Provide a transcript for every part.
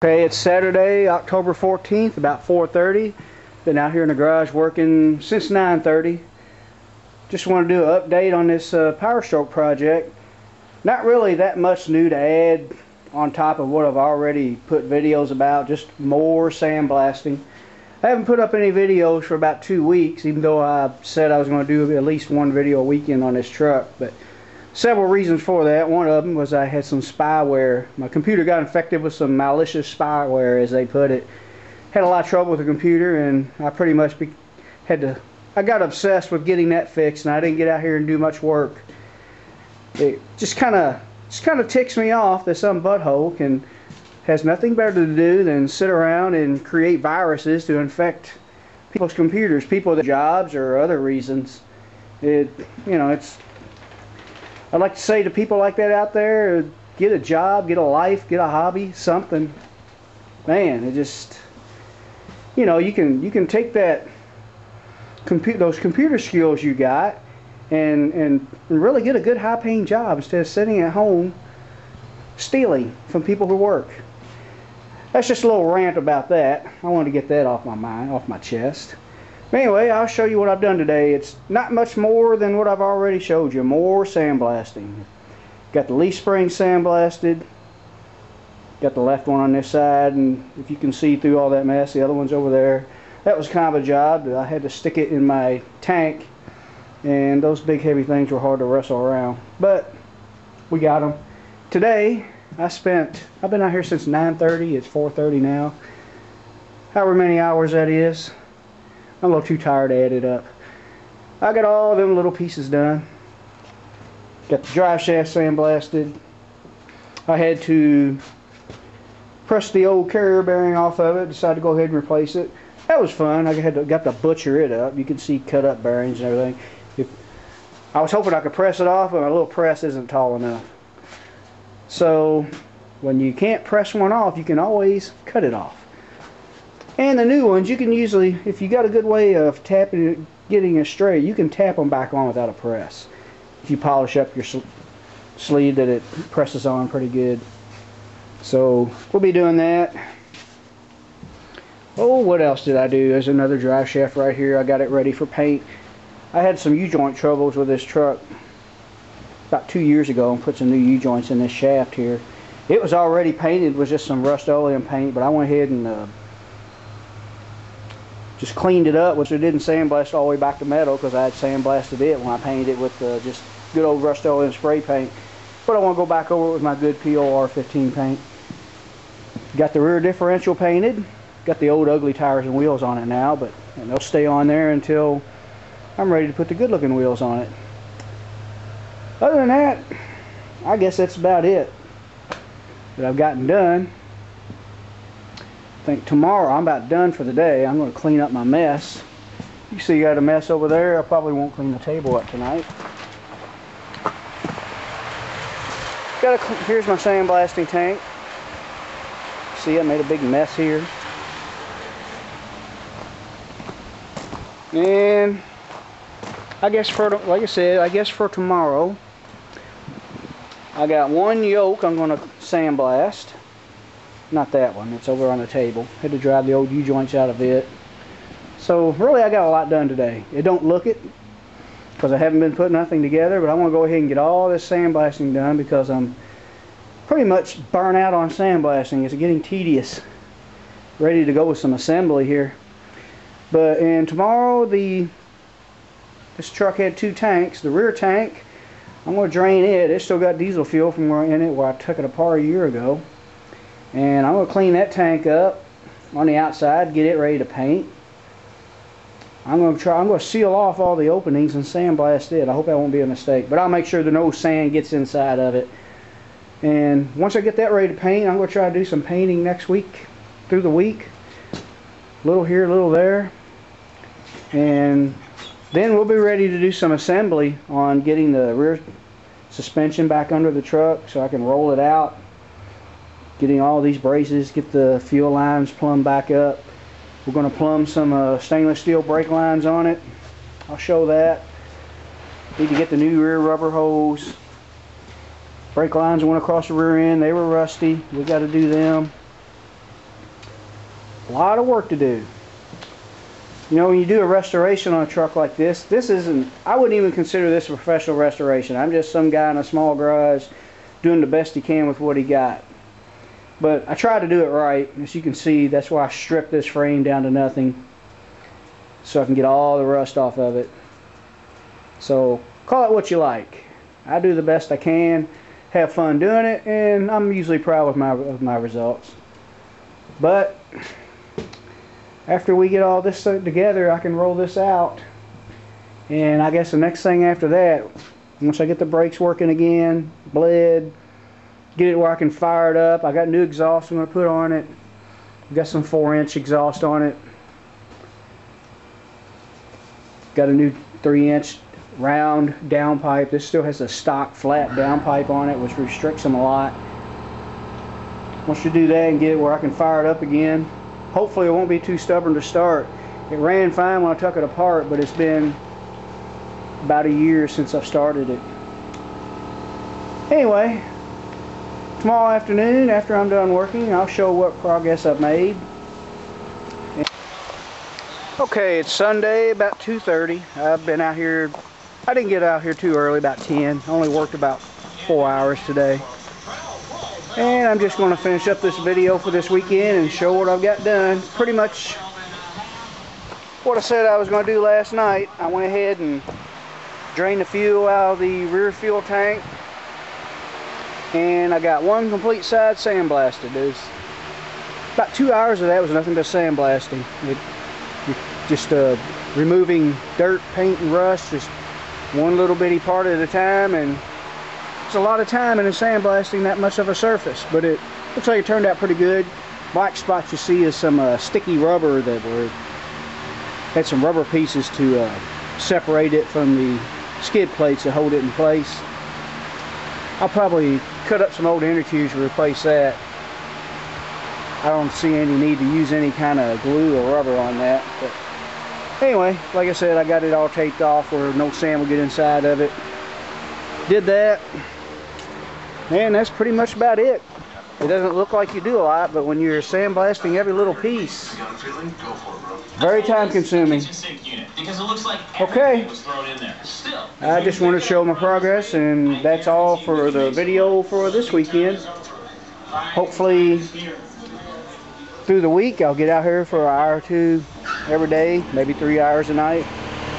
Okay, it's Saturday, October 14th, about 4:30. Been out here in the garage working since 9:30. Just want to do an update on this Powerstroke project. Not really that much new to add on top of what I've already put videos about, just more sandblasting. I haven't put up any videos for about 2 weeks, even though I said I was going to do at least one video a weekend on this truck. But several reasons for that. One of them was I had some spyware. My computer got infected with some malicious spyware, as they put it. Had a lot of trouble with the computer, and I pretty much I got obsessed with getting that fixed, and I didn't get out here and do much work. It just kind of ticks me off that some butthole has nothing better to do than sit around and create viruses to infect people's computers, people's jobs, or other reasons. I'd like to say to people like that out there, get a job, get a life, get a hobby, something. Man, it just, you can take those computer skills you got and really get a good high-paying job instead of sitting at home stealing from people who work. That's just a little rant about that. I wanted to get that off my mind, off my chest. But anyway, I'll show you what I've done today. It's not much more than what I've already showed you. More sandblasting. Got the leaf spring sandblasted. Got the left one on this side, and if you can see through all that mess, the other one's over there. That was kind of a job. I had to stick it in my tank, and those big heavy things were hard to wrestle around. But we got them. Today, I've been out here since 9:30. It's 4:30 now. However many hours that is. I'm a little too tired to add it up. I got all them little pieces done. Got the drive shaft sandblasted. I had to press the old carrier bearing off of it. Decided to go ahead and replace it. That was fun. Got to butcher it up. You can see cut up bearings and everything. I was hoping I could press it off, but my little press isn't tall enough. So when you can't press one off, you can always cut it off. And the new ones, you can usually, if you got a good way of tapping it, getting it straight, you can tap them back on without a press. If you polish up your sleeve, that it presses on pretty good. So we'll be doing that. Oh, what else did I do? There's another drive shaft right here. I got it ready for paint. I had some U-joint troubles with this truck about 2 years ago and put some new U-joints in this shaft here. It was already painted with just some Rust-Oleum paint, but I went ahead and just cleaned it up, which it didn't sandblast all the way back to metal because I had sandblasted it when I painted it with just good old Rust-Oleum spray paint. But I want to go back over it with my good POR 15 paint. Got the rear differential painted. Got the old ugly tires and wheels on it now, but they'll stay on there until I'm ready to put the good looking wheels on it. Other than that, I guess that's about it that I've gotten done. I think tomorrow I'm about done for the day. I'm going to clean up my mess. You see, you got a mess over there. I probably won't clean the table up tonight. Here's my sandblasting tank. See, I made a big mess here. And I guess like I said, I guess for tomorrow, I got one yoke I'm going to sandblast. Not that one, it's over on the table. Had to drive the old U-joints out of it. So really I got a lot done today. It don't look it because I haven't been putting nothing together, but I want to go ahead and get all this sandblasting done because I'm pretty much burnt out on sandblasting. It's getting tedious. Ready to go with some assembly here. And tomorrow this truck had 2 tanks. The rear tank, I'm going to drain it. It's still got diesel fuel from where I took it apart a year ago. And I'm going to clean that tank up on the outside, get it ready to paint. I'm going to seal off all the openings and sandblast it. I hope that won't be a mistake, but I'll make sure that no sand gets inside of it. And once I get that ready to paint, I'm going to try to do some painting next week, through the week. A little here, a little there. And then we'll be ready to do some assembly on getting the rear suspension back under the truck so I can roll it out. Getting all these braces, get the fuel lines plumbed back up. We're going to plumb some stainless steel brake lines on it. I'll show that. Need to get the new rear rubber hose. Brake lines went across the rear end. They were rusty. We got to do them. A lot of work to do. You know, when you do a restoration on a truck like this isn't, I wouldn't even consider this a professional restoration. I'm just some guy in a small garage doing the best he can with what he got. But I try to do it right. As you can see, that's why I stripped this frame down to nothing, so I can get all the rust off of it. So call it what you like. I do the best I can, have fun doing it, and I'm usually proud with my results. But after we get all this together, I can roll this out. And I guess the next thing after that, once I get the brakes working again, bled, get it where I can fire it up. I got new exhaust I'm going to put on it. Got some 4-inch exhaust on it. Got a new 3-inch round downpipe. This still has a stock flat downpipe on it, which restricts them a lot. Once you do that and get it where I can fire it up again, hopefully it won't be too stubborn to start. It ran fine when I took it apart, but it's been about a year since I've started it. Anyway, tomorrow afternoon after I'm done working, I'll show what progress I've made. Okay, it's Sunday, about 2:30. I've been out here, I didn't get out here too early, about 10. I only worked about 4 hours today. And I'm just going to finish up this video for this weekend and show what I've got done. Pretty much what I said I was going to do last night. I went ahead and drained the fuel out of the rear fuel tank. And I got one complete side sandblasted. There's about 2 hours of that was nothing but sandblasting. Just removing dirt, paint, and rust, just one little bitty part at a time. And it's a lot of time in the sandblasting that much of a surface, but it looks like it turned out pretty good. Black spots you see is some sticky rubber that had some rubber pieces to separate it from the skid plates that hold it in place. I'll probably cut up some old inner tubes to replace that. I don't see any need to use any kind of glue or rubber on that. But anyway, like I said, I got it all taped off where no sand will get inside of it. Did that. And that's pretty much about it. It doesn't look like you do a lot, but when you're sandblasting every little piece, very time consuming. Okay, I just want to show my progress, and that's all for the video for this weekend. Hopefully through the week I'll get out here for an hour or two every day, maybe 3 hours a night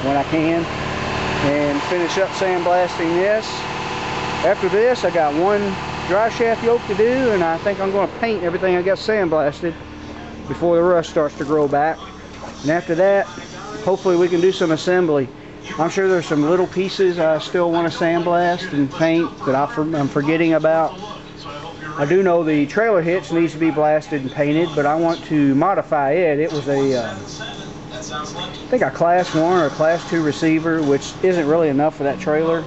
when I can, and finish up sandblasting this. After this, I got one dry shaft yoke to do, and I think I'm going to paint everything I got sandblasted before the rust starts to grow back. And after that, hopefully we can do some assembly. I'm sure there's some little pieces I still want to sandblast and paint that I'm forgetting about. I do know the trailer hitch needs to be blasted and painted, but I want to modify it. It was I think a class 1 or a class 2 receiver, which isn't really enough for that trailer,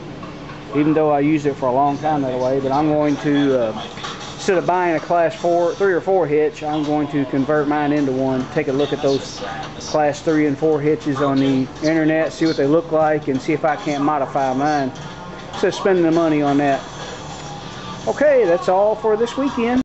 even though I used it for a long time that way. But I'm going to, instead of buying a class 3 or 4 hitch, I'm going to convert mine into one. Take a look at those class 3 and 4 hitches on the internet, see what they look like, and see if I can't modify mine instead of spending the money on that. Okay, that's all for this weekend.